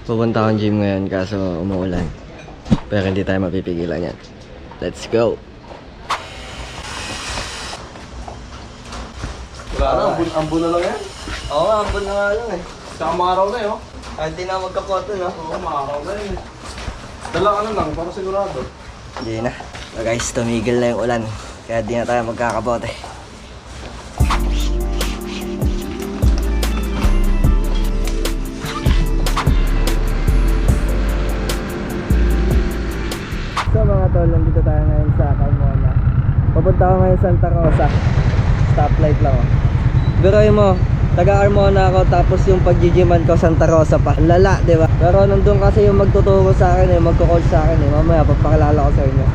Pupunta akong gym ngayon kaso umuulan. Pero hindi tayo mapipigilan yan. Let's go! Wala na, ambon na lang yan. Oo nga, ambon na nga lang eh. Saka maaraw na yun. Hindi na magkakoto no? Oo, maaraw na yun. Dala ka na lang, para sigurado. Hindi na. So guys, tumigil na yung ulan. Kaya di na tayo magkakabote. So mga tol, nandito tayo ngayon sa Carmona. Papunta ako ngayon Santa Rosa. Stoplight lang oh. Biroy mo, taga Carmona ako tapos yung pag-gyman ko Santa Rosa pa. Lala, di ba? Pero nandun kasi yung magtuturo sa akin eh, magko-call sa akin eh. Mamaya papakilala ko sa inyo.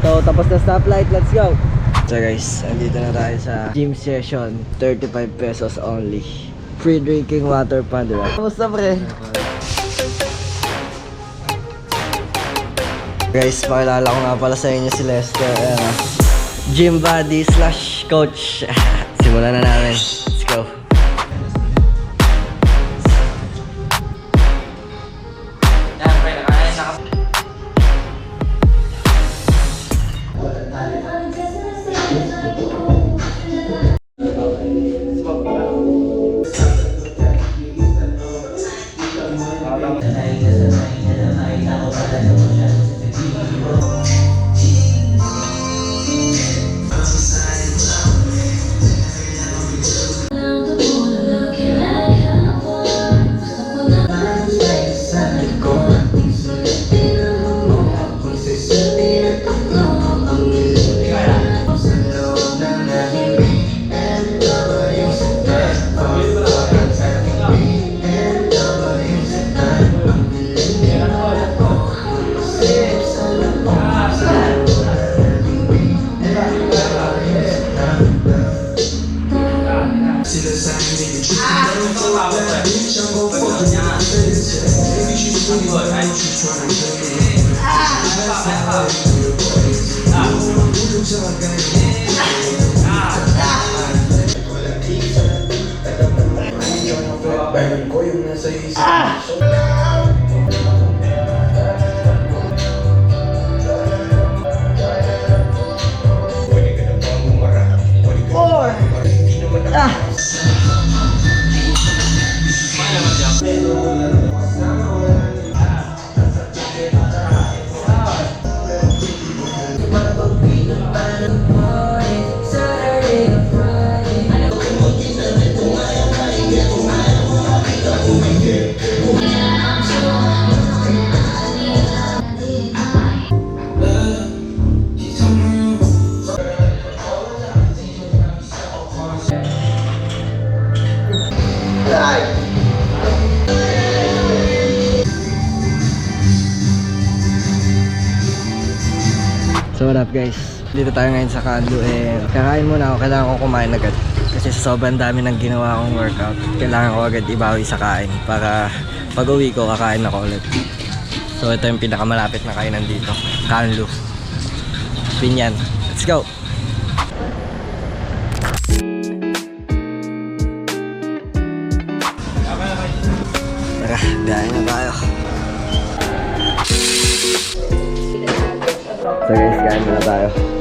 So tapos na stoplight, let's go! So guys, andito na tayo sa gym session. 35 pesos only. Free drinking water pa, di ba? Kamusta pre? Guys, pakilala ko nga pala sa inyo si Lester. Gym buddy / coach. Simulan na namin. Let's go. So what up guys, dito tayo ngayon sa Kando eh. Kakain muna ako, kailangan ko kumain agad. Kasi sa sobrang dami ng ginawa kong workout, kailangan ko agad ibawi sa kain para pag uwi ko kakain ako ulit. So ito yung pinakamalapit na kainan dito, Kanlu Pinyan. Let's go! Tara, dahil na tayo. So guys, kain muna tayo.